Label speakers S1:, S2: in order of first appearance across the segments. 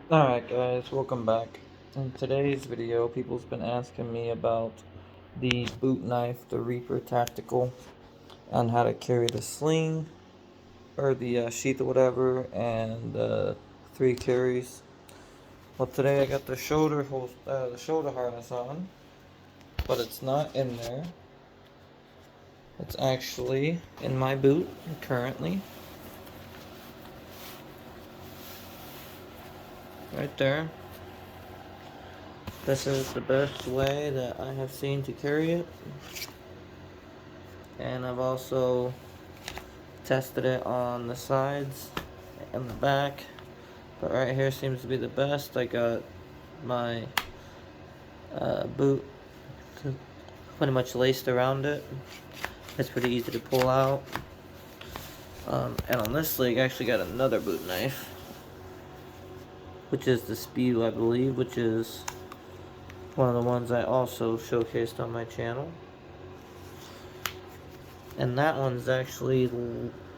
S1: Alright guys, welcome back. In today's video, people's been asking me about the boot knife, the Reaper Tactical, and how to carry the sling, or the sheath or whatever, and 3 carries. Well, today I got the shoulder harness on, but it's not in there. It's actually in my boot currently, right there. This is the best way that I have seen to carry it, and I've also tested it on the sides and the back, but right here seems to be the best. I got my boot pretty much laced around it. It's pretty easy to pull out. And on this leg I actually got another boot knife, which is the Spew, I believe, which is one of the ones I also showcased on my channel. And that one's actually,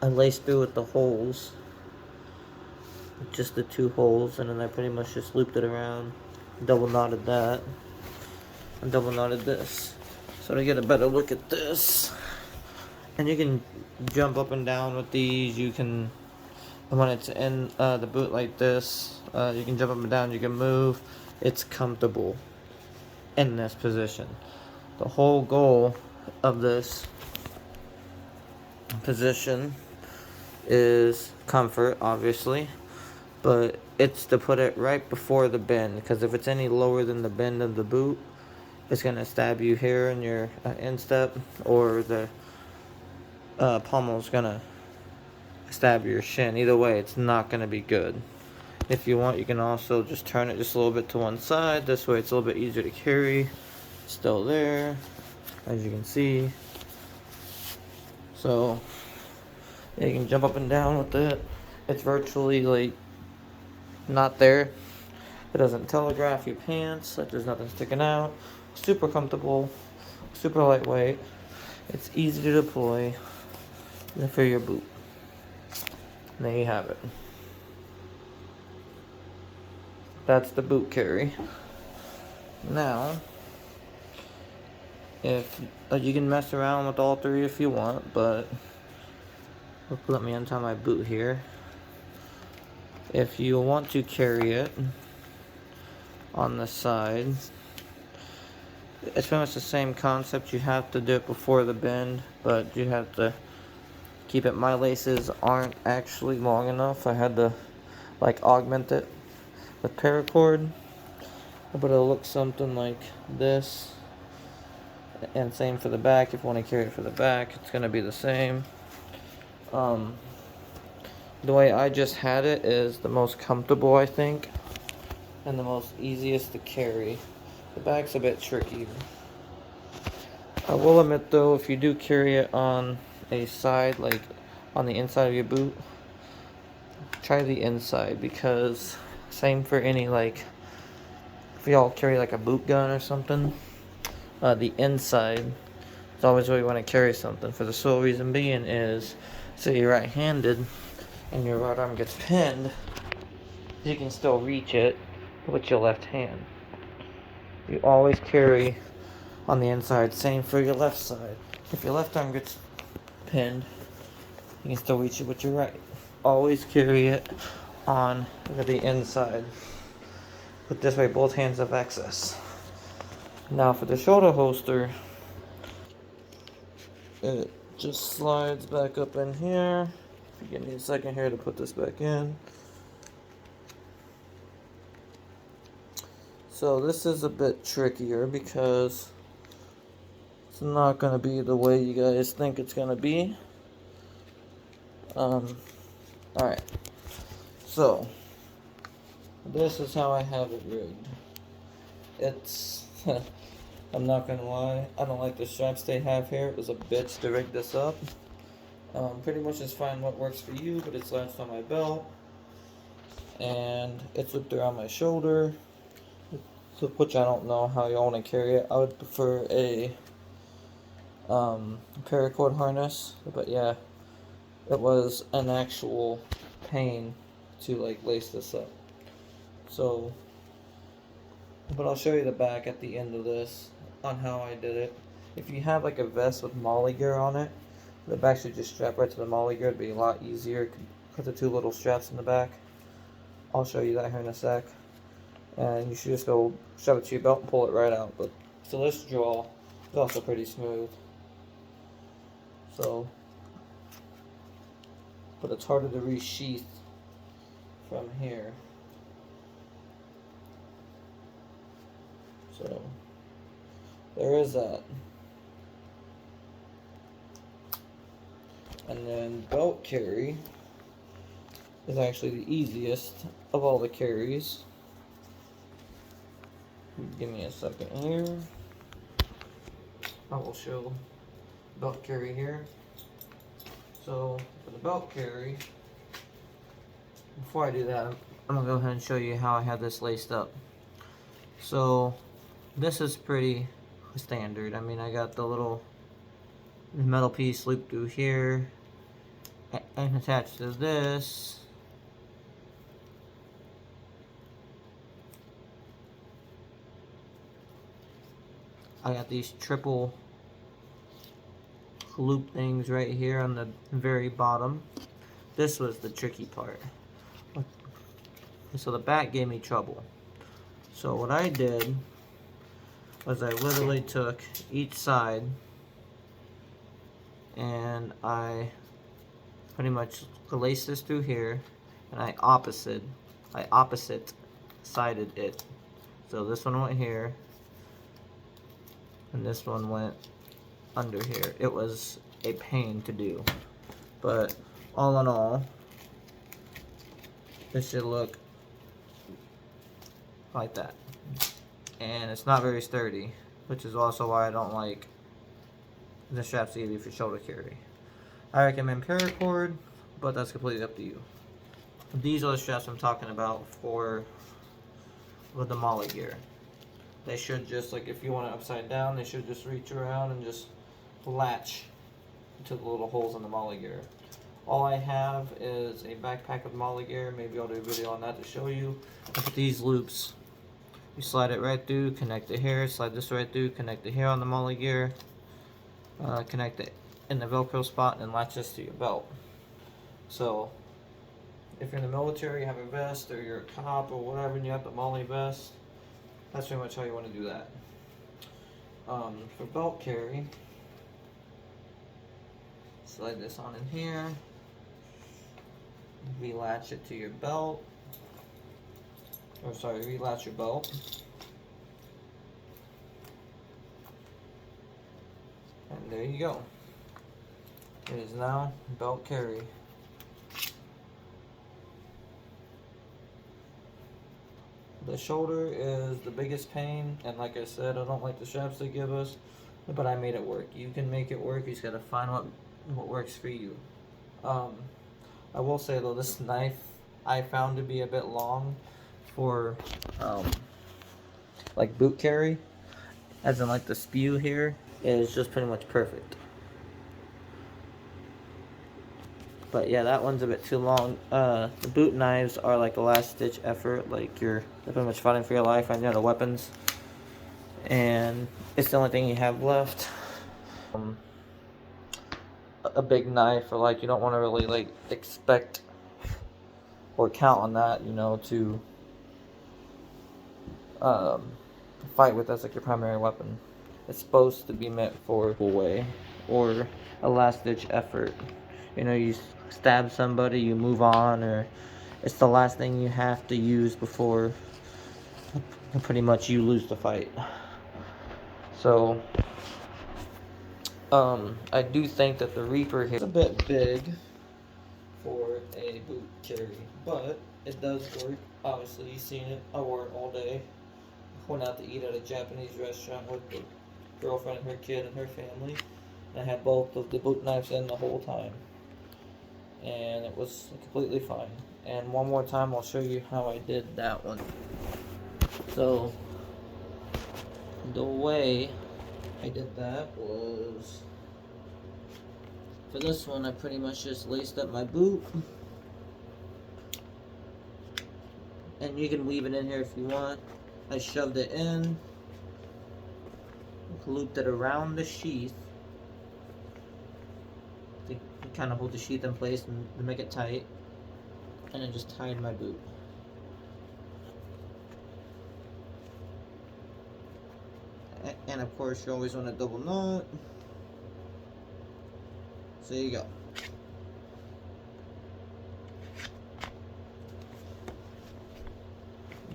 S1: I laced through with the holes, just the 2 holes, and then I pretty much just looped it around, double knotted that, and double knotted this. So to get a better look at this, and you can jump up and down with these. You can, when it's in the boot like this, you can jump up and down, you can move. It's comfortable in this position. The whole goal of this position is comfort, obviously, but it's to put it right before the bend, because if it's any lower than the bend of the boot, it's going to stab you here in your instep, or the pommel is going to stab your shin. Either way, it's not going to be good. If you want, you can also just turn it just a little bit to one side. This way it's a little bit easier to carry. It's still there, as you can see. So yeah, you can jump up and down with it. It's virtually like not there. It doesn't telegraph your pants, like there's nothing sticking out. Super comfortable, super lightweight. It's easy to deploy for your boot. And there you have it. That's the boot carry. Now, if you can mess around with all 3 if you want, but let me untie my boot here. If you want to carry it on the side, it's pretty much the same concept. You have to do it before the bend, but you have to keep it. My laces aren't actually long enough. I had to like augment it with paracord, but it'll look something like this. And same for the back. If you want to carry it for the back, it's going to be the same. The way I just had it is the most comfortable, I think, and the most easiest to carry. The back's a bit tricky. I will admit though, if you do carry it on a side, like on the inside of your boot, try the inside, because same for any, like, if y'all carry like a boot gun or something, the inside is always where you want to carry something. For the sole reason being is, say you're right-handed and your right arm gets pinned, you can still reach it with your left hand. You always carry on the inside. Same for your left side. If your left arm gets pinned, you can still reach it with your right. Always carry it on the inside. But this way both hands have access. Now for the shoulder holster, it just slides back up in here. If you give me a second here to put this back in. So this is a bit trickier because it's not going to be the way you guys think it's going to be. Alright. So, this is how I have it rigged. It's, I'm not going to lie, I don't like the straps they have here. It was a bitch to rig this up. Pretty much just find what works for you, but it's latched on my belt. And it's looped around my shoulder. Which I don't know how y'all want to carry it. I would prefer a paracord harness, but yeah, it was an actual pain to like lace this up. So, but I'll show you the back at the end of this on how I did it. If you have like a vest with molly gear on it, the back should just strap right to the molly gear. It'd be a lot easier. Put the two little straps in the back. I'll show you that here in a sec. And you should just go shove it to your belt and pull it right out. But so this draw is also pretty smooth. So, but it's harder to re-sheath from here. So there is that. And then belt carry is actually the easiest of all the carries. Give me a second here. I will show belt carry here. So for the belt carry, before I do that, I'm gonna go ahead and show you how I have this laced up. So this is pretty standard. I mean, I got the little metal piece looped through here and attached to this. I got these triple loop things right here on the very bottom. This was the tricky part. So the back gave me trouble. So what I did was I literally took each side and I pretty much laced this through here, and I opposite sided it. So this one went here and this one went under here. It was a pain to do, but all in all, this should look like that. And it's not very sturdy, which is also why I don't like the straps easy for shoulder carry. I recommend paracord, but that's completely up to you. These are the straps I'm talking about for with the molly gear. They should just, like if you want it upside down, they should just reach around and just latch to the little holes in the molly gear. All I have is a backpack of molly gear. Maybe I'll do a video on that to show you. With these loops, you slide it right through, connect it here, slide this right through, connect it here on the molly gear, connect it in the Velcro spot, and latch this to your belt. So if you're in the military, you have a vest, or you're a cop or whatever, and you have the molly vest, that's pretty much how you want to do that. For belt carry, slide this on in here, relatch it to your belt, or sorry, relatch your belt, and there you go. It is now belt carry. The shoulder is the biggest pain, and like I said, I don't like the straps they give us, but I made it work. You can make it work. You just gotta find what works for you. I will say though, this knife I found to be a bit long for like boot carry, as in like the spew here is just pretty much perfect. But yeah, that one's a bit too long. The boot knives are like a last ditch effort. Like you're pretty much fighting for your life and you have the weapons, and it's the only thing you have left. A big knife, or like you don't want to really like expect or count on that, you know, to fight with as like your primary weapon. It's supposed to be meant for a way or a last ditch effort. You know, you stab somebody, you move on, or it's the last thing you have to use before pretty much you lose the fight. So I do think that the Reaper here is a bit big for a boot carry, but it does work. Obviously, you've seen it. I wore it all day. I went out to eat at a Japanese restaurant with the girlfriend, her kid, and her family. I had both of the boot knives in the whole time, and it was completely fine. And one more time, I'll show you how I did that one. So the way I did that was, for this one, I pretty much just laced up my boot, and you can leave it in here if you want. I shoved it in, looped it around the sheath to kind of hold the sheath in place and to make it tight, and then just tied my boot. And of course you always want a double knot. So there you go.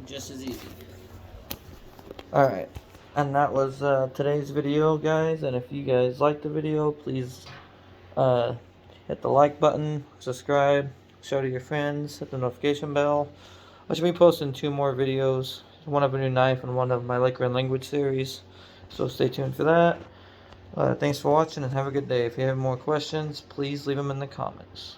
S1: Just as easy. Alright, and that was today's video, guys. And if you guys liked the video, please hit the like button, subscribe, show to your friends, hit the notification bell. I should be posting 2 more videos, one of a new knife and one of my Lakeland language series, so stay tuned for that. Thanks for watching and have a good day. If you have more questions, please leave them in the comments.